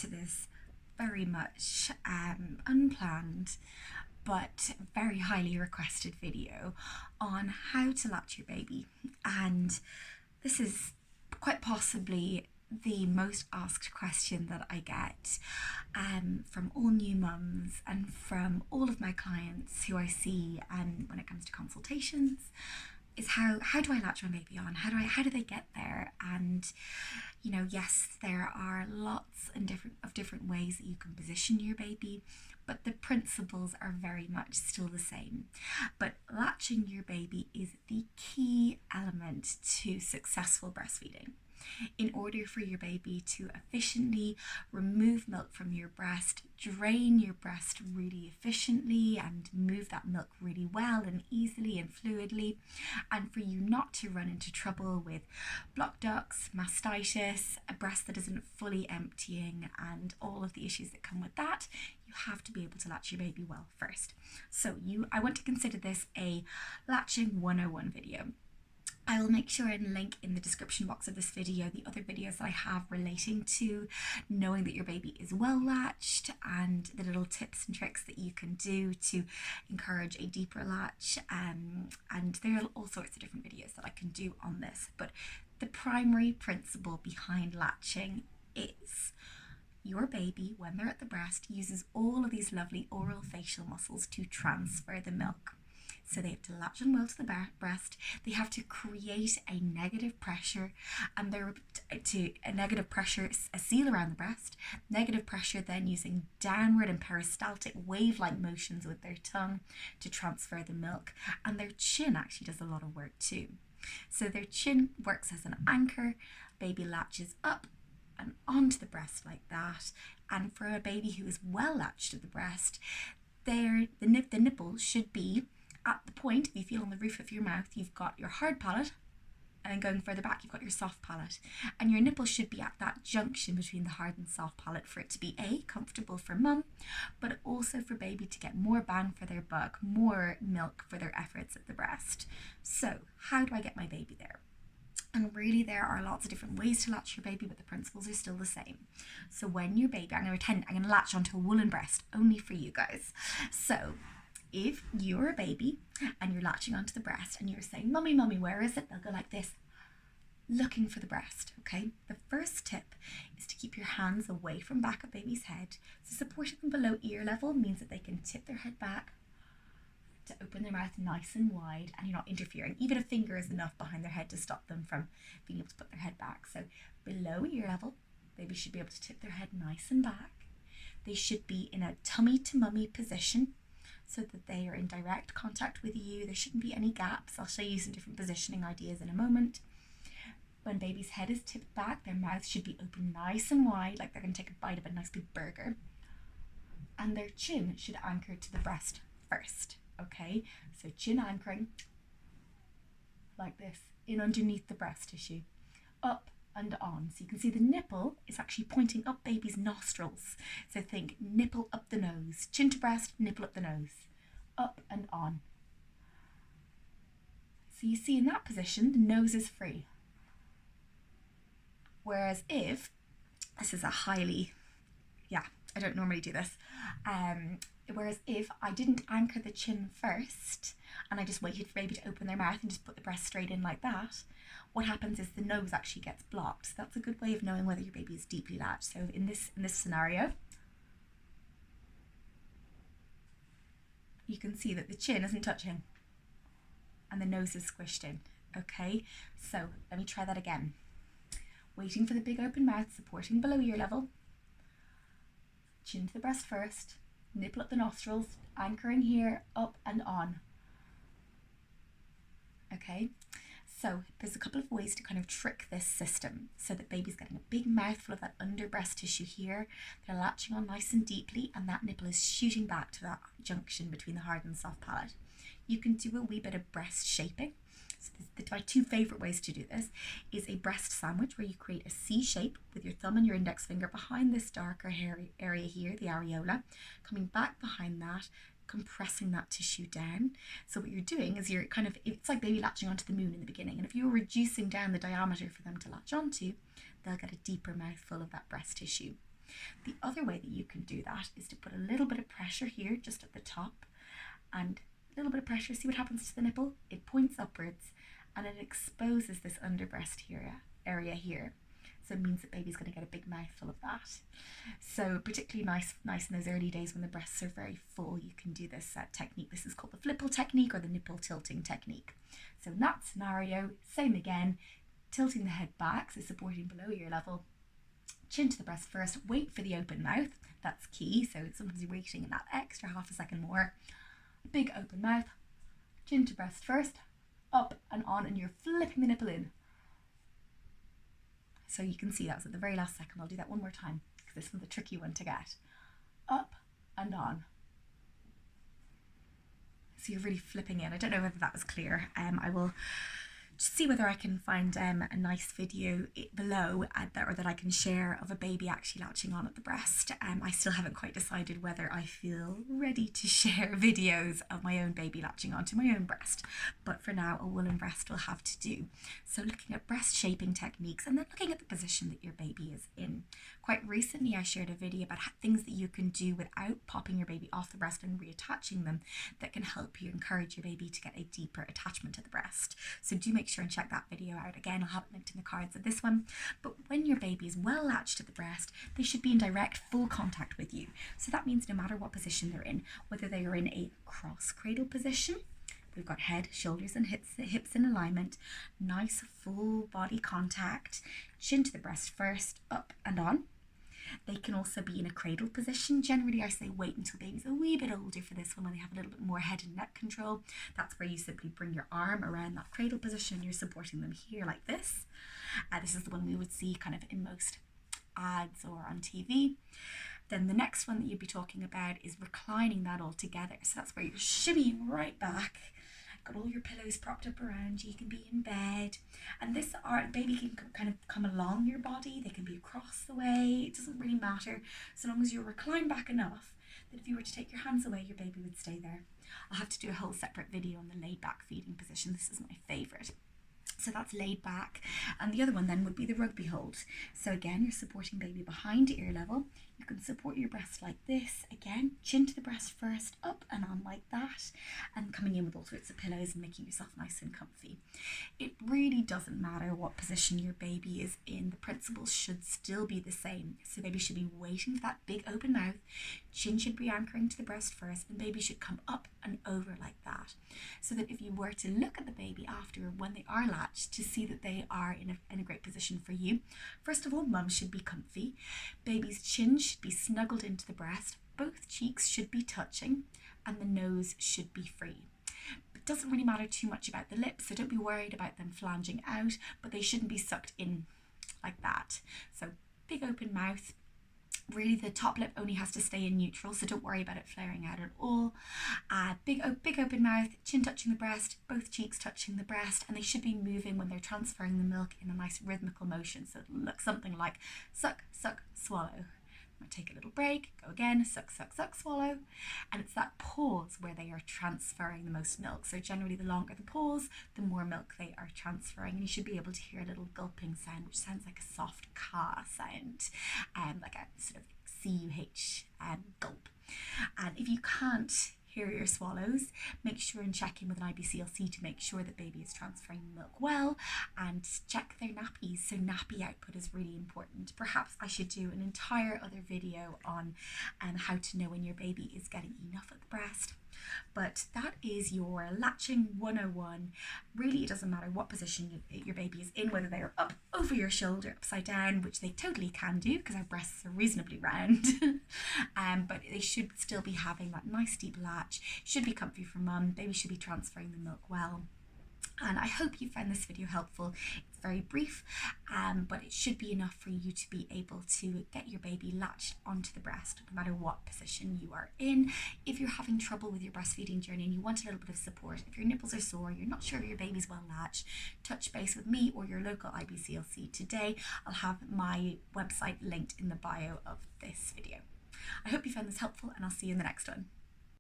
to this very much unplanned but very highly requested video on how to latch your baby. And this is quite possibly the most asked question that I get from all new mums and from all of my clients who I see when it comes to consultations, is how do I latch my baby on? How do they get there? And yes, there are lots of different ways that you can position your baby, but the principles are very much still the same. But latching your baby is the key element to successful breastfeeding. In order for your baby to efficiently remove milk from your breast, drain your breast really efficiently and move that milk really well and easily and fluidly, and for you not to run into trouble with blocked ducts, mastitis, a breast that isn't fully emptying, and all of the issues that come with that, you have to be able to latch your baby well first. So I want to consider this a latching 101 video. I will make sure and link in the description box of this video the other videos that I have relating to knowing that your baby is well latched and the little tips and tricks that you can do to encourage a deeper latch, and there are all sorts of different videos that I can do on this. But the primary principle behind latching is your baby, when they're at the breast, uses all of these lovely oral facial muscles to transfer the milk. So they have to latch on well to the breast. They have to create a negative pressure, and a negative pressure, a seal around the breast. Negative pressure, then using downward and peristaltic wave-like motions with their tongue to transfer the milk. And their chin actually does a lot of work too. So their chin works as an anchor. Baby latches up and onto the breast like that. And for a baby who is well latched at the breast, the nipple should be at the point, if you feel on the roof of your mouth, you've got your hard palate, and then going further back, you've got your soft palate. And your nipple should be at that junction between the hard and soft palate for it to be comfortable for mum, but also for baby to get more bang for their buck, more milk for their efforts at the breast. So how do I get my baby there? And really, there are lots of different ways to latch your baby, but the principles are still the same. So when your baby, I'm going to latch onto a woolen breast, only for you guys. So if you're a baby and you're latching onto the breast and you're saying, "Mummy, mummy, where is it?" They'll go like this, looking for the breast, okay? The first tip is to keep your hands away from back of baby's head. So supporting them below ear level means that they can tip their head back to open their mouth nice and wide, and you're not interfering. Even a finger is enough behind their head to stop them from being able to put their head back. So below ear level, baby should be able to tip their head nice and back. They should be in a tummy to mummy position, so that they are in direct contact with you. There shouldn't be any gaps. I'll show you some different positioning ideas in a moment. When baby's head is tipped back, their mouth should be open nice and wide, like they're going to take a bite of a nice big burger. And their chin should anchor to the breast first, okay? So chin anchoring, like this, in underneath the breast tissue, up and on. So you can see the nipple is actually pointing up baby's nostrils. So think nipple up the nose, chin to breast, nipple up the nose, up and on. So you see in that position, the nose is free. Whereas if, this is I don't normally do this. Whereas if I didn't anchor the chin first and I just waited for baby to open their mouth and just put the breast straight in like that, what happens is the nose actually gets blocked. So that's a good way of knowing whether your baby is deeply latched. So in this scenario, you can see that the chin isn't touching and the nose is squished in. Okay, so let me try that again. Waiting for the big open mouth, supporting below ear level, chin to the breast first, nipple up the nostrils, anchoring here, up and on. Okay, so there's a couple of ways to kind of trick this system so that baby's getting a big mouthful of that under breast tissue here. They're latching on nice and deeply, and that nipple is shooting back to that junction between the hard and soft palate. You can do a wee bit of breast shaping. So my two favourite ways to do this is a breast sandwich, where you create a C shape with your thumb and your index finger behind this darker hairy area here, the areola, coming back behind that, compressing that tissue down. So what you're doing is it's like baby latching onto the moon in the beginning, and if you were reducing down the diameter for them to latch onto, they'll get a deeper mouthful of that breast tissue. The other way that you can do that is to put a little bit of pressure here just at the top, and a little bit of pressure, see what happens to the nipple? It points upwards and it exposes this under breast area here. So it means that baby's going to get a big mouthful of that. So particularly nice in those early days when the breasts are very full, you can do this technique. This is called the Flipple Technique or the nipple tilting technique. So in that scenario, same again, tilting the head back, so supporting below ear level, chin to the breast first, wait for the open mouth, that's key. So sometimes you're waiting in that extra half a second more. Big open mouth, chin to breast first, up and on, and you're flipping the nipple in. So you can see that was at the very last second. I'll do that one more time because this one's a tricky one to get. Up and on. So you're really flipping in. I don't know whether that was clear. I will just see whether I can find a nice video below or that I can share of a baby actually latching on at the breast. I still haven't quite decided whether I feel ready to share videos of my own baby latching onto my own breast, but for now a woolen breast will have to do. So looking at breast shaping techniques and then looking at the position that your baby is in. Quite recently I shared a video about things that you can do without popping your baby off the breast and reattaching them that can help you encourage your baby to get a deeper attachment to the breast. So do make sure and check that video out. Again, I'll have it linked in the cards of this one. But when your baby is well latched to the breast, they should be in direct full contact with you. So that means no matter what position they're in, whether they are in a cross cradle position, we've got head, shoulders and hips in alignment, nice full body contact, chin to the breast first, up and on. They can also be in a cradle position. Generally, I say wait until baby's a wee bit older for this one when they have a little bit more head and neck control. That's where you simply bring your arm around that cradle position and you're supporting them here like this. This is the one we would see kind of in most ads or on TV. Then the next one that you'd be talking about is reclining that all together. So that's where you're shimmying right back. Got all your pillows propped up around you. You can be in bed, and this baby can kind of come along your body. They can be across the way. It doesn't really matter, so long as you're reclined back enough that if you were to take your hands away, your baby would stay there. I'll have to do a whole separate video on the laid back feeding position. This is my favorite. So that's laid back, and the other one then would be the rugby hold. So again, you're supporting baby behind ear level. You can support your breast like this. Again, chin to the breast first, up and on like that, and coming in with all sorts of pillows and making yourself nice and comfy. It really doesn't matter what position your baby is in. The principles should still be the same. So baby should be waiting for that big open mouth. Chin should be anchoring to the breast first, and baby should come up and over like that. So that if you were to look at the baby after when they are latched to see that they are in a great position for you, first of all, mum should be comfy. Baby's chin should be snuggled into the breast. Both cheeks should be touching, and the nose should be free. It doesn't really matter too much about the lips, so don't be worried about them flanging out, but they shouldn't be sucked in like that. So big open mouth. Really, the top lip only has to stay in neutral, so don't worry about it flaring out at all. Big open mouth, chin touching the breast, both cheeks touching the breast, and they should be moving when they're transferring the milk in a nice rhythmical motion. So it'll look something like suck, suck, swallow. Take a little break, go again, suck, suck, suck, swallow. And it's that pause where they are transferring the most milk. So generally the longer the pause, the more milk they are transferring. And you should be able to hear a little gulping sound, which sounds like a soft ka sound, like a sort of C-U-H gulp. And if you can't hear your swallows, make sure and check in with an IBCLC to make sure that baby is transferring milk well, and check their nappies. So nappy output is really important. Perhaps I should do an entire other video on how to know when your baby is getting enough at the breast. But that is your latching 101. Really, it doesn't matter what position your baby is in, whether they are up over your shoulder, upside down, which they totally can do because our breasts are reasonably round. But they should still be having that nice deep latch. Should be comfy for mum. Baby should be transferring the milk well. And I hope you found this video helpful. It's very brief, but it should be enough for you to be able to get your baby latched onto the breast, no matter what position you are in. If you're having trouble with your breastfeeding journey and you want a little bit of support, if your nipples are sore, you're not sure if your baby's well latched, touch base with me or your local IBCLC today. I'll have my website linked in the bio of this video. I hope you found this helpful, and I'll see you in the next one.